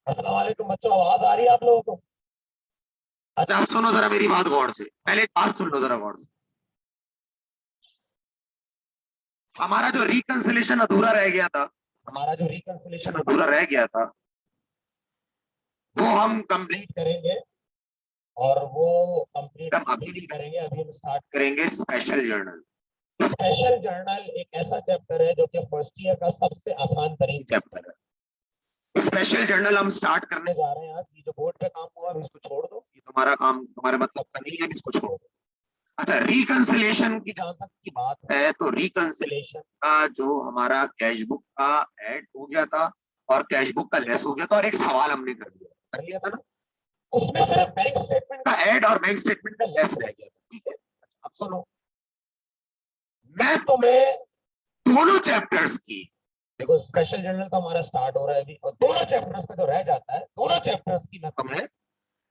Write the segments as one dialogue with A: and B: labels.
A: अस्सलाम वालेकुम बच्चों, आवाज आ रही है आप लोगों को?
B: अच्छा आप सुनो जरा मेरी बात गौर से, पहले एक बात सुन लो जरा गौर से। हमारा जो रिकंसिलेशन अधूरा रह गया था,
A: हमारा जो रिकंसिलेशन
B: अधूरा रह गया था वो हम
A: कंप्लीट करेंगे। और वो कंप्लीट अभी नहीं करेंगे, अभी हम स्टार्ट
B: करेंगे स्पेशल जर्नल।
A: स्पेशल जर्नल एक ऐसा चैप्टर है जो कि फर्स्ट ईयर का सबसे आसान तरीन
B: चैप्टर है स्पेशल जर्नल, हम स्टार्ट करने
A: जा रहे हैं। आज ये जो बोर्ड पे काम हुआ इसको छोड़ दो,
B: ये तुम्हारा काम तुम्हारे मतलब का नहीं है, इसको छोड़ दो। अच्छा, रिकंसिलेशन की
A: जहां तक की बात
B: है तो रिकंसिलेशन का जो हमारा कैश बुक का ऐड हो गया था और कैश बुक का लेस हो गया था, और एक सवाल हमने कर लिया था ना,
A: उसमें सिर्फ बैंक स्टेटमेंट
B: का ऐड और बैंक स्टेटमेंट का लेस रह गया था। ठीक है, अब सुनो, मैं तुम्हें दोनों चैप्टर्स की,
A: देखो स्पेशल जर्नल तो हमारा स्टार्ट हो रहा है अभी, और दोनों चैप्टर्स का जो रह जाता है, दोनों चैप्टर्स की मैं तुम्हें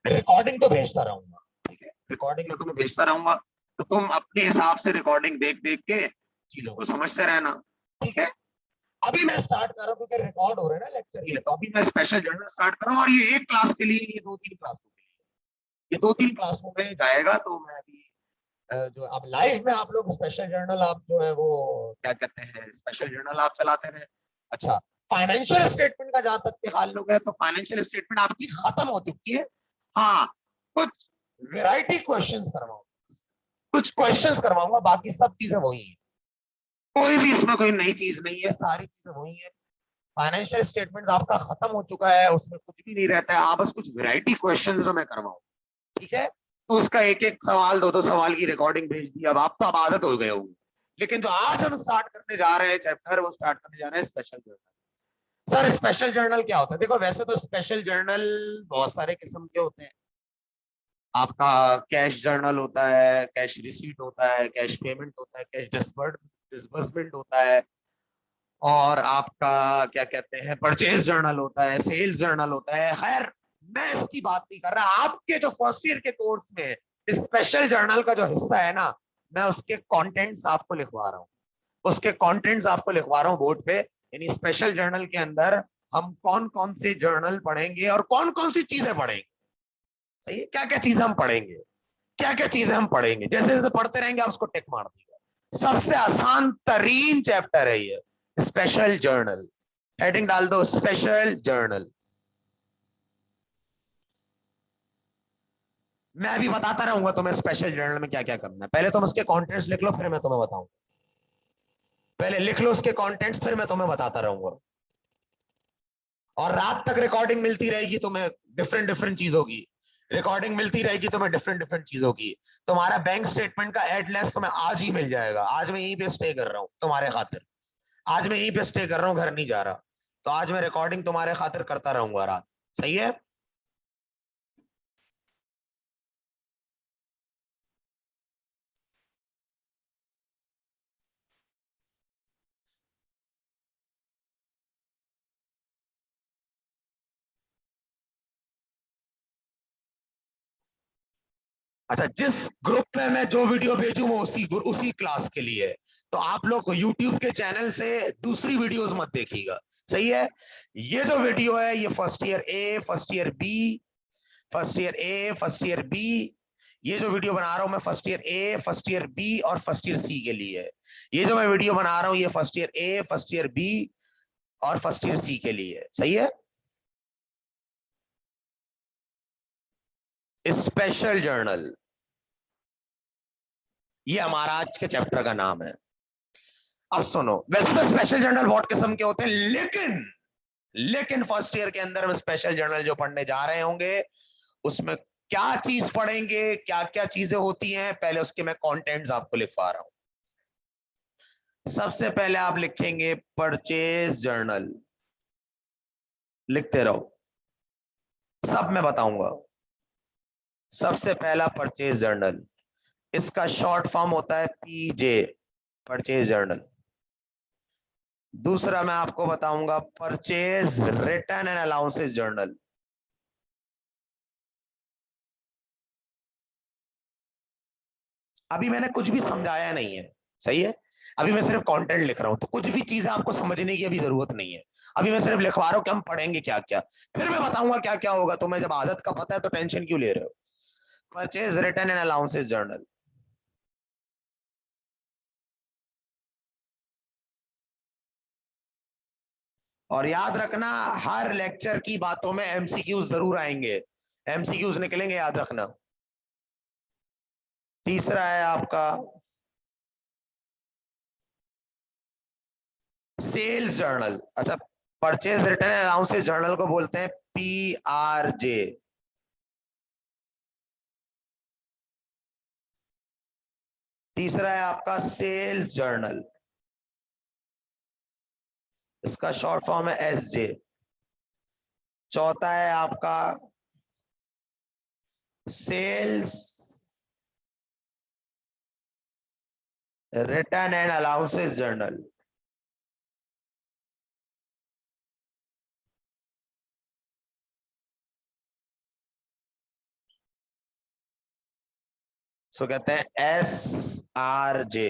A: रिकॉर्डिंग तो भेजता रहूंगा।
B: ठीक है, रिकॉर्डिंग में तुम्हें भेजता रहूंगा, तो तुम अपने हिसाब से रिकॉर्डिंग देख देख के चीजों को समझते रहना। ठीक है,
A: अभी मैं स्टार्ट कर रहा हूँ क्योंकि रिकॉर्ड हो रहा है ना लेक्चर
B: ये तो अभी मैं स्पेशल जर्नल स्टार्ट कर रहा हूँ, और ये एक क्लास के लिए, ये 2-3 क्लासों के लिए, ये 2-3 क्लासों में जाएगा। तो मैं अभी
A: जो अब लाइव में आप लोग स्पेशल जर्नल आप जो है वो
B: क्या कहते हैं, स्पेशल जर्नल आप चलाते रहे।
A: अच्छा, फाइनेंशियल स्टेटमेंट का जहां तक के हाल
B: लोग है तो फाइनेंशियल स्टेटमेंट आपकी खत्म हो चुकी है। हाँ, कुछ
A: वैरायटी क्वेश्चंस करवाऊंगा, कुछ क्वेश्चंस करवाऊंगा, बाकी सब चीजें वही है।
B: कोई भी इसमें कोई नई चीज नहीं है,
A: सारी चीजें वही है। फाइनेंशियल स्टेटमेंट आपका खत्म हो चुका है, उसमें कुछ भी नहीं रहता है। आप बस कुछ वैरायटी क्वेश्चंस जो मैं करवाऊं, ठीक है, तो उसका एक एक सवाल, दो दो सवाल की रिकॉर्डिंग भेज दी। अब आप तो अब आदत हो गए होंगे, लेकिन जो आज हम स्टार्ट करने जा रहे हैं चैप्टर, वो स्टार्ट करने जा रहे हैं special journal. Sir special journal क्या होता है? देखो वैसे तो स्पेशल जर्नल बहुत सारे किस्म के होते हैं। आपका कैश जर्नल होता है, कैश रिसीट होता है, कैश पेमेंट होता है, कैश डिसबर्समेंट होता है, और आपका क्या कहते हैं परचेज जर्नल होता है, सेल्स जर्नल होता है। खैर मैं इसकी बात नहीं कर रहा, आपके जो फर्स्ट ईयर के कोर्स में स्पेशल जर्नल का जो हिस्सा है ना, मैं उसके कंटेंट्स आपको लिखवा रहा हूँ, उसके कंटेंट्स आपको लिखवा रहा हूँ बोर्ड पे। यानी स्पेशल जर्नल के अंदर हम कौन कौन से जर्नल पढ़ेंगे और कौन कौन सी चीजें पढ़ेंगे। सही है, क्या क्या चीजें हम पढ़ेंगे, क्या क्या चीजें हम पढ़ेंगे, जैसे जैसे पढ़ते रहेंगे आप उसको टिक मार दीजिएगा। सबसे आसान तरीन चैप्टर है ये स्पेशल जर्नल। हेडिंग डाल दो स्पेशल जर्नल। मैं अभी बताता रहूंगा तुम्हें स्पेशल जर्नल में क्या क्या करना है। पहले तुम उसके कंटेंट्स लिख लो, फिर मैं तुम्हें बताऊंगा। पहले लिख लो उसके कंटेंट्स, फिर मैं तुम्हें बताता रहूंगा। और रात तक रिकॉर्डिंग मिलती रहेगी तुम्हें, डिफरेंट डिफरेंट चीजों की रिकॉर्डिंग मिलती रहेगी तुम्हें, डिफरेंट डिफरेंट चीजों की। तुम्हारा बैंक स्टेटमेंट का एड्रेस तुम्हें आज ही मिल जाएगा। आज मैं यहीं पे स्टे कर रहा हूँ तुम्हारे खातिर, आज मैं यहीं पे स्टे कर रहा हूँ, घर नहीं जा रहा। तो आज मैं रिकॉर्डिंग तुम्हारे खातिर करता रहूंगा रात। सही है। अच्छा, जिस ग्रुप में मैं जो वीडियो भेजूं वो उसी क्लास के लिए है। तो आप लोग यूट्यूब के चैनल से दूसरी वीडियोस मत देखिएगा। सही है। ये जो वीडियो है ये first year A, first year B, first year A, first year B, ये जो वीडियो बना रहा हूं मैं first year A, first year B और फर्स्ट ईयर सी के लिए है। ये जो मैं वीडियो बना रहा हूं ये first year A, first year B और फर्स्ट ईयर सी के लिए है। सही है। स्पेशल जर्नल, ये हमारा आज के चैप्टर का नाम है। अब सुनो, वैसे तो स्पेशल जर्नल बहुत किस्म के होते हैं, लेकिन फर्स्ट ईयर के अंदर हम स्पेशल जर्नल जो पढ़ने जा रहे होंगे उसमें क्या चीज पढ़ेंगे, क्या क्या चीजें होती हैं, पहले उसके मैं कंटेंट्स आपको लिखवा रहा हूं। सबसे पहले आप लिखेंगे परचेज जर्नल। लिखते रहो, सब मैं बताऊंगा। सबसे पहला परचेज जर्नल, इसका शॉर्ट फॉर्म होता है पीजे, परचेज जर्नल। दूसरा मैं आपको बताऊंगा purchase return and allowances journal. अभी मैंने कुछ भी समझाया नहीं है। सही है। अभी मैं सिर्फ कंटेंट लिख रहा हूं, तो कुछ भी चीजें आपको समझने की अभी जरूरत नहीं है। अभी मैं सिर्फ लिखवा रहा हूं कि हम पढ़ेंगे क्या क्या, फिर मैं बताऊंगा क्या क्या होगा। तो मैं जब आदत का पता है तो टेंशन क्यों ले रहे हो। Purchase return and allowances journal. और याद रखना, हर लेक्चर की बातों में एमसीक्यूज जरूर आएंगे, एमसीक्यूज निकलेंगे, याद रखना। तीसरा है आपका सेल्स जर्नल। अच्छा, परचेज रिटर्न अलाउंसेस जर्नल को बोलते हैं PRJ। तीसरा है आपका सेल्स जर्नल, इसका शॉर्ट फॉर्म है SJ। चौथा है आपका sales return and allowances journal. So कहते हैं SRJ।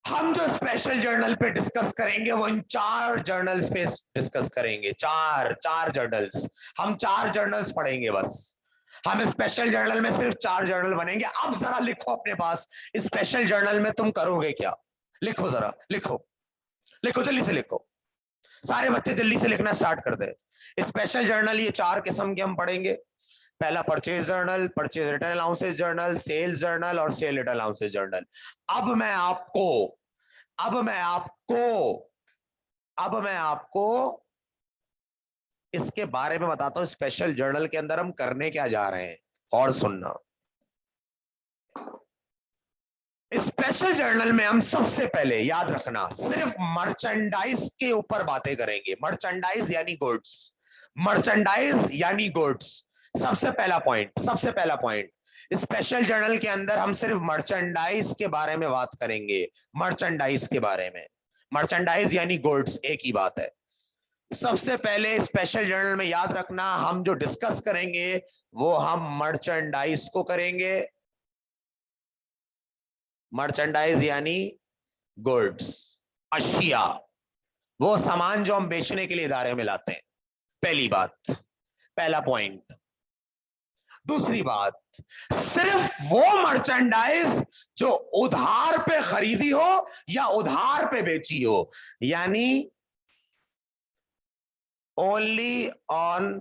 A: हम जो स्पेशल जर्नल पे डिस्कस करेंगे वो इन 4 जर्नल्स पे डिस्कस करेंगे। चार जर्नल्स, हम 4 जर्नल्स पढ़ेंगे बस। हम स्पेशल जर्नल में सिर्फ 4 जर्नल बनेंगे। अब जरा लिखो अपने पास, स्पेशल जर्नल में तुम करोगे क्या। लिखो जरा, लिखो लिखो, जल्दी से लिखो। सारे बच्चे जल्दी से लिखना स्टार्ट कर दे। स्पेशल जर्नल ये 4 किस्म के हम पढ़ेंगे। पहला purchase journal, purchase return allowances journal, sales journal और सेल रिटर्न अलाउंसेस जर्नल। अब मैं आपको अब मैं आपको अब मैं आपको इसके बारे में बताता हूं, स्पेशल जर्नल के अंदर हम करने क्या जा रहे हैं। और सुनना, स्पेशल जर्नल में हम सबसे पहले याद रखना सिर्फ मर्चेंडाइज के ऊपर बातें करेंगे। मर्चेंडाइज यानी गुड्स, मर्चेंडाइज यानी गुड्स। सबसे पहला पॉइंट, स्पेशल जर्नल के अंदर हम सिर्फ मर्चेंडाइज के बारे में बात करेंगे। मर्चेंडाइज के बारे में, मर्चेंडाइज यानी गुड्स, एक ही बात है। सबसे पहले स्पेशल जर्नल में याद रखना, हम जो डिस्कस करेंगे वो हम मर्चेंडाइज को करेंगे। मर्चेंडाइज यानी गुड्स, अशिया, वो सामान जो हम बेचने के लिए इदारे में लाते हैं। पहली बात, पहला पॉइंट। दूसरी बात, सिर्फ वो मर्चेंडाइज जो उधार पे खरीदी हो या उधार पे बेची हो, यानी ओनली ऑन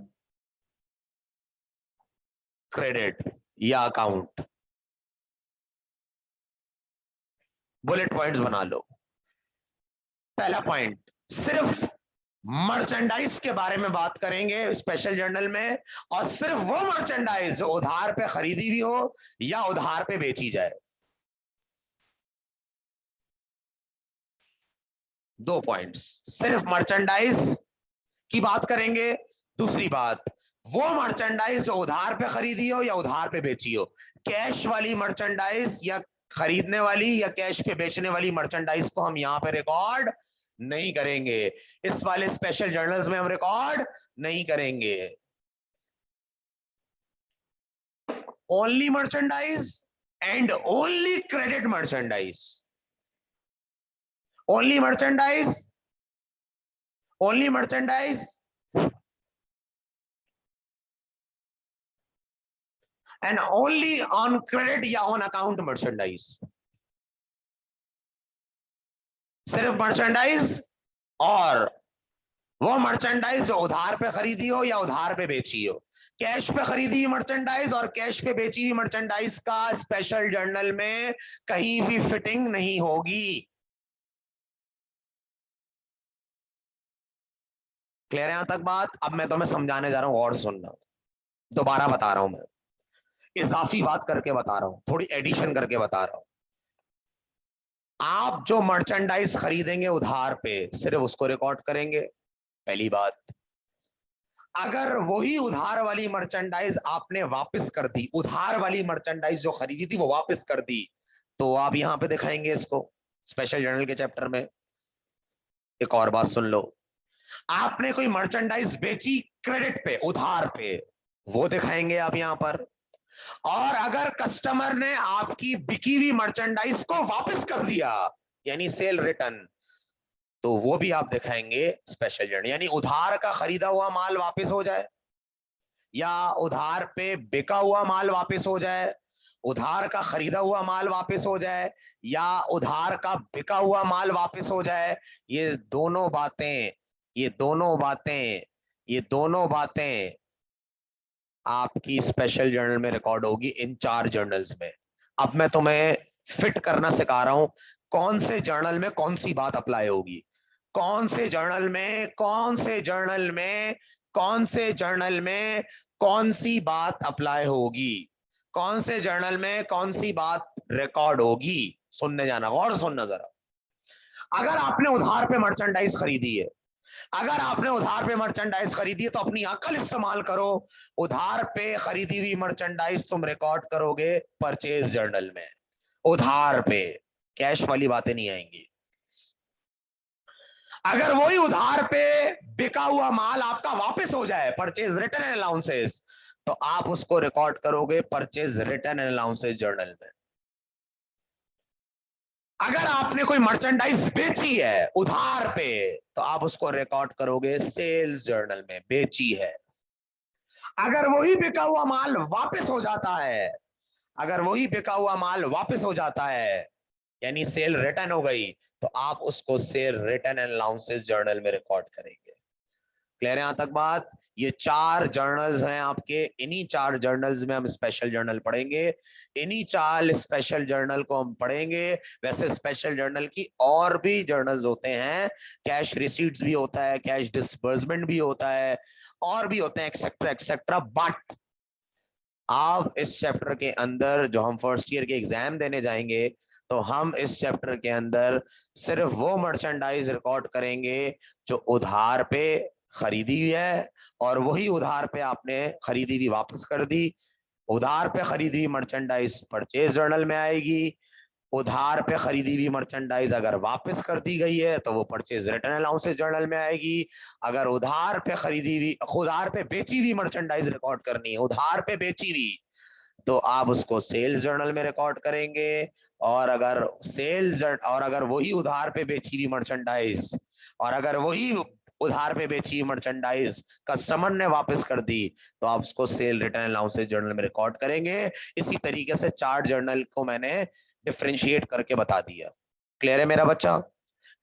A: क्रेडिट या अकाउंट। बुलेट पॉइंट्स बना लो। पहला पॉइंट, सिर्फ मर्चेंडाइज के बारे में बात करेंगे स्पेशल जर्नल में, और सिर्फ वो मर्चेंडाइज जो उधार पे खरीदी भी हो या उधार पे बेची जाए। 2 पॉइंट्स, सिर्फ मर्चेंडाइज की बात करेंगे। दूसरी बात, वो मर्चेंडाइज जो उधार पे खरीदी हो या उधार पे बेची हो। कैश वाली मर्चेंडाइज या खरीदने वाली या कैश पे बेचने वाली मर्चेंडाइज को हम यहां पे रिकॉर्ड नहीं करेंगे। इस वाले स्पेशल जर्नल्स में हम रिकॉर्ड नहीं करेंगे। Only merchandise and only credit merchandise. Only merchandise, only merchandise and only on credit या on account merchandise। सिर्फ मर्चेंडाइज और वो मर्चेंडाइज जो उधार पे खरीदी हो या उधार पे बेची हो। कैश पे खरीदी हुई मर्चेंडाइज और कैश पे बेची हुई मर्चेंडाइज का स्पेशल जर्नल में कहीं भी फिटिंग नहीं होगी। क्लियर है यहां तक बात। अब मैं तुम्हें समझाने जा रहा हूं, और सुनना, दोबारा बता रहा हूं मैं, इजाफी बात करके बता रहा हूं, थोड़ी एडिशन करके बता रहा हूं। आप जो मर्चेंडाइज खरीदेंगे उधार पे, सिर्फ उसको रिकॉर्ड करेंगे। पहली बात, अगर वही उधार वाली मर्चेंडाइज आपने वापस कर दी, उधार वाली मर्चेंडाइज जो खरीदी थी वो वापस कर दी, तो आप यहां पे दिखाएंगे इसको स्पेशल जर्नल के चैप्टर में। एक और बात सुन लो, आपने कोई मर्चेंडाइज बेची क्रेडिट पे, उधार पे, वो दिखाएंगे आप यहां पर। और अगर कस्टमर ने आपकी बिकी हुई मर्चेंडाइज को वापस कर दिया, यानी सेल रिटर्न, तो वो भी आप दिखाएंगे स्पेशल जर्नल। यानी उधार का खरीदा हुआ माल वापस हो जाए, या उधार पे बिका हुआ माल वापस हो जाए, उधार का खरीदा हुआ माल वापस हो जाए, या उधार का बिका हुआ माल वापस हो जाए, ये दोनों बातें, ये दोनों बातें, ये दोनों बातें आपकी स्पेशल जर्नल में रिकॉर्ड होगी, इन 4 जर्नल्स में। अब मैं तुम्हें फिट करना सिखा रहा हूं, कौन से जर्नल में कौन सी बात अप्लाई होगी, कौन से जर्नल में, कौन से जर्नल में, कौन से जर्नल में कौन सी बात अप्लाई होगी, कौन से जर्नल में कौन सी बात रिकॉर्ड होगी। सुनने जाना, गौर सुनना जरा। अगर आपने उधार पे मर्चेंडाइज खरीदी है, अगर आपने उधार पे मर्चेंडाइज खरीदी है तो अपनी अकल इस्तेमाल करो। उधार पे खरीदी हुई मर्चेंडाइज तुम रिकॉर्ड करोगे परचेज जर्नल में, उधार पे, कैश वाली बातें नहीं आएंगी। अगर वही उधार पे बिका हुआ माल आपका वापस हो जाए, परचेज रिटर्न एंड अलाउंसेस, तो आप उसको रिकॉर्ड करोगे purchase return and allowances journal में। अगर आपने कोई मर्चेंडाइज बेची है उधार पे, तो आप उसको रिकॉर्ड करोगे सेल्स जर्नल में, बेची है। अगर वही बिका हुआ माल वापस हो जाता है, अगर वही बिका हुआ माल वापस हो जाता है, यानी सेल रिटर्न हो गई, तो आप उसको cell return and allowances journal में रिकॉर्ड करेंगे। क्लियर है यहां तक बात? ये 4 जर्नल्स हैं आपके, इन्हीं 4 जर्नल्स में हम स्पेशल जर्नल पढ़ेंगे, इन्हीं 4 स्पेशल जर्नल को हम पढ़ेंगे। वैसे स्पेशल जर्नल की और भी जर्नल्स होते हैं, कैश रिसीट्स भी होता है, कैश डिसबर्समेंट भी होता है, और भी होते हैं, एक्सेट्रा एक्सेट्रा। बट आप इस चैप्टर के अंदर, जो हम फर्स्ट ईयर के एग्जाम देने जाएंगे, तो हम इस चैप्टर के अंदर सिर्फ वो मर्चेंडाइज रिकॉर्ड करेंगे जो उधार पे खरीदी हुई है, और वही उधार पे आपने खरीदी हुई वापस कर दी। उधार पे खरीदी हुई मर्चेंडाइज परचेज जर्नल में आएगी, उधार पे खरीदी हुई मर्चेंडाइज अगर वापस कर दी गई है तो वो परचेज रिटर्न अलाउंसेस जर्नल में आएगी। अगर उधार पे खरीदी हुई, उधार पे बेची हुई मर्चेंडाइज रिकॉर्ड करनी है, उधार पे बेची हुई, तो आप उसको सेल्स जर्नल में रिकॉर्ड करेंगे। और अगर और अगर वही उधार पे बेची हुई मर्चेंडाइज, और अगर वही उधार पे बेची हुई मर्चेंडाइज कस्टमर ने वापस कर दी, तो आप उसको सेल रिटर्न अलाउंसेस जर्नल में रिकॉर्ड करेंगे। इसी तरीके से 4 जर्नल को मैंने डिफरेंशिएट करके बता दिया। क्लियर है मेरा बच्चा?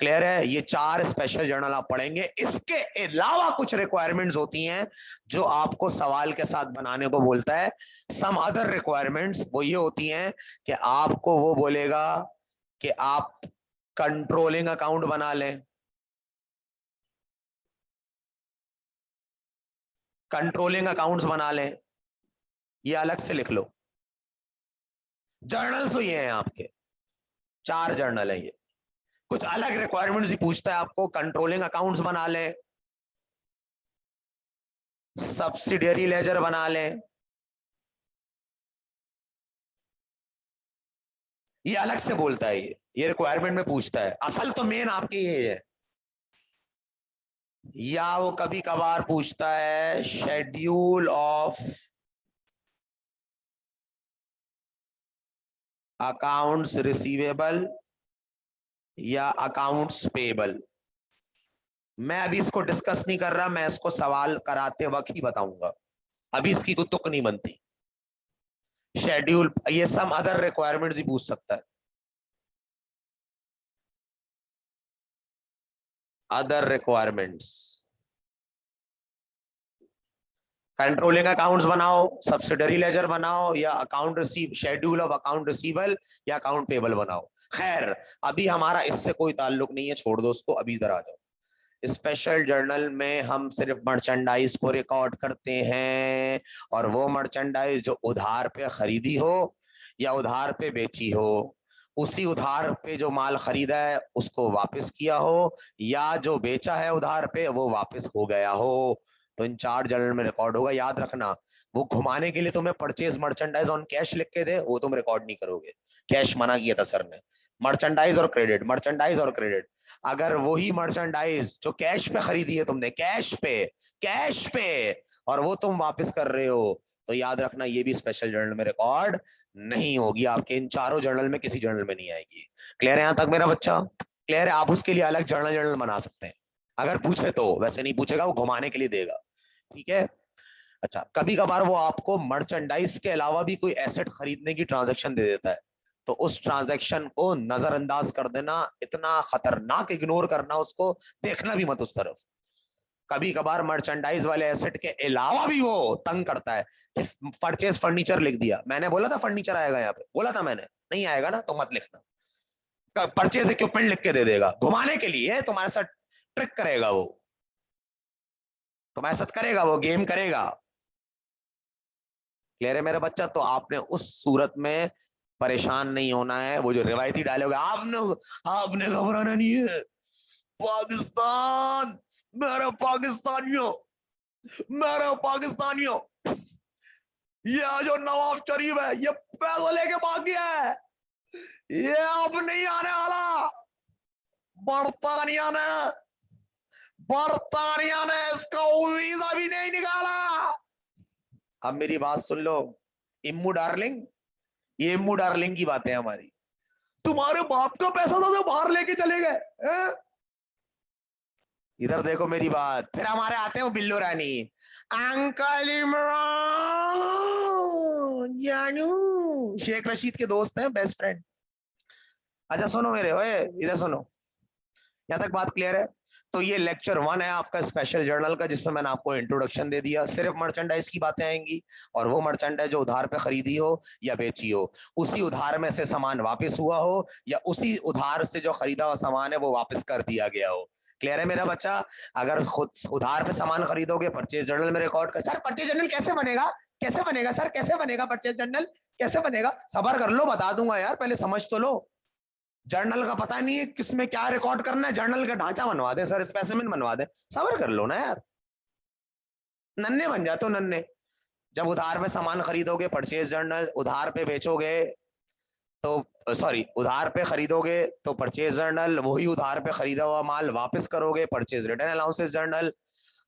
A: क्लियर है? ये 4 स्पेशल जर्नल आप पढ़ेंगे। इसके अलावा कुछ रिक्वायरमेंट्स होती हैं जो आपको सवाल के साथ बनाने को बोलता है। सम अदर रिक्वायरमेंट्स वो ये होती हैं कि आपको वो बोलेगा कि आप कंट्रोलिंग अकाउंट बना लें, कंट्रोलिंग अकाउंट्स बना लें, ये अलग से लिख लो। जर्नल्स तो ये हैं आपके, 4 जर्नल है ये। कुछ अलग रिक्वायरमेंट्स ही पूछता है आपको, कंट्रोलिंग अकाउंट्स बना लें, सब्सिडियरी लेजर बना लें, ये अलग से बोलता है, ये रिक्वायरमेंट में पूछता है। असल तो मेन आपके ये है। या वो कभी कभार पूछता है शेड्यूल ऑफ अकाउंट्स रिसीवेबल या अकाउंट्स पेबल। मैं अभी इसको डिस्कस नहीं कर रहा, मैं इसको सवाल कराते वक्त ही बताऊंगा, अभी इसकी कोई तुक नहीं बनती। शेड्यूल, ये सम अदर रिक्वायरमेंट्स ही पूछ सकता है, अदर रिक्वायरमेंट्स। कंट्रोलिंग अकाउंट्स बनाओ, सब्सिडरी लेजर बनाओ, या account receive, schedule of account receivable या अकाउंट पेबल बनाओ। खैर अभी हमारा इससे कोई ताल्लुक नहीं है, छोड़ दो उसको, अभी इधर आ जाओ। स्पेशल जर्नल में हम सिर्फ मर्चेंडाइज को रिकॉर्ड करते हैं, और वो मर्चेंडाइज जो उधार पे खरीदी हो या उधार पे बेची हो, उसी उधार पे जो माल खरीदा है उसको वापस किया हो, या जो बेचा है उधार पे वो वापस हो गया हो, तो इन 4 जर्नल में रिकॉर्ड होगा। याद रखना, वो घुमाने के लिए तुम्हें परचेज मर्चेंडाइज ऑन कैश लिख के दे, वो तुम रिकॉर्ड नहीं करोगे, कैश मना किया था सर ने। मर्चेंडाइज और क्रेडिट, मर्चेंडाइज और क्रेडिट। अगर वही मर्चेंडाइज जो कैश पे खरीदी है तुमने, कैश पे, कैश पे, और वो तुम वापस कर रहे हो, तो याद रखना ये भी स्पेशल जर्नल में रिकॉर्ड नहीं होगी, आपके इन चारों जर्नल में किसी जर्नल में नहीं आएगी। क्लियर है यहां तक मेरा बच्चा? क्लियर है? आप उसके लिए अलग जर्नल बना सकते हैं अगर पूछे तो, वैसे नहीं पूछेगा, वो घुमाने के लिए देगा। ठीक है? अच्छा, कभी कभार वो आपको मर्चेंडाइज के अलावा भी कोई एसेट खरीदने की ट्रांजैक्शन दे देता है, तो उस ट्रांजैक्शन को नजरअंदाज कर देना, इतना खतरनाक इग्नोर करना उसको, देखना भी मत उस तरफ। कभी कभार मर्चेंडाइज वाले एसेट के अलावा भी वो तंग करता है कि परचेज फर्नीचर लिख दिया, मैंने बोला था फर्नीचर आएगा यहाँ पे, बोला था मैंने, नहीं आएगा ना तो मत लिखना। परचेज इक्विपमेंट लिख के दे देगा, घुमाने के लिए, तुम्हारे साथ ट्रिक करेगा वो, तुम्हारे साथ करेगा वो, गेम करेगा। क्लियर है मेरा बच्चा? तो आपने उस सूरत में परेशान नहीं होना है। वो जो रिवायती डायलॉग है, आपने आपने घबराना नहीं है, पाकिस्तान, मेरे पाकिस्तानियों, मेरे पाकिस्तानियों, ये जो नवाब शरीफ है ये पैसा लेके भाग गया है, ये अब नहीं आने वाला, बरतानिया ने, बरतानिया ने इसका वीजा भी नहीं निकाला। अब मेरी बात सुन लो इम्मू डार्लिंग, ये इम्मू डार्लिंग की बातें हमारी, तुम्हारे बाप का पैसा था जो बाहर लेके चले गए। इधर देखो मेरी बात, फिर हमारे आते हैं वो बिल्लो रानी, अंकल इमरान जानू, शेख रशीद के दोस्त हैं, बेस्ट फ्रेंड। अच्छा सुनो मेरे, ओए इधर सुनो, यहाँ तक बात क्लियर है? तो ये लेक्चर 1 है आपका स्पेशल जर्नल का, जिसमें मैंने आपको इंट्रोडक्शन दे दिया, सिर्फ मर्चेंडाइज की बातें आएंगी, और वो मर्चेंडाइज जो उधार पे खरीदी हो या बेची हो, उसी उधार में से सामान वापस हुआ हो, या उसी उधार से जो खरीदा हुआ सामान है वो वापस कर दिया गया हो। क्लियर है मेरा बच्चा? अगर खुद उधार पे सामान खरीदोगे, परचेज जर्नल में रिकॉर्ड कर। सर परचेज जर्नल कैसे बनेगा, कैसे बनेगा सर, कैसे बनेगा परचेज जर्नल, कैसे बनेगा? सबर कर लो, बता दूंगा यार, पहले समझ तो लो। जर्नल का पता नहीं है किसमें क्या रिकॉर्ड करना है, जर्नल का ढांचा बनवा दे सर, स्पेसिमेन बनवा दे, सबर कर लो ना यार, नन्हे बन जाते हो नन्हे। जब उधार पे सामान खरीदोगे परचेज जर्नल, उधार पे बेचोगे तो सॉरी, उधार पे खरीदोगे तो परचेज जर्नल, वही उधार पे खरीदा हुआ माल वापस करोगे परचेज रिटर्न अलाउंसेस जर्नल,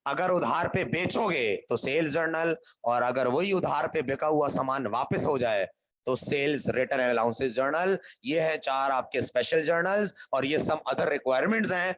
A: अगर उधार पे बेचोगे तो सेल्स जर्नल, और अगर वही उधार पे बिका हुआ सामान वापस हो जाए तो सेल्स रिटर्न अलाउंसेस जर्नल। ये है 4 आपके स्पेशल जर्नल्स, और ये सम अदर रिक्वायरमेंट्स हैं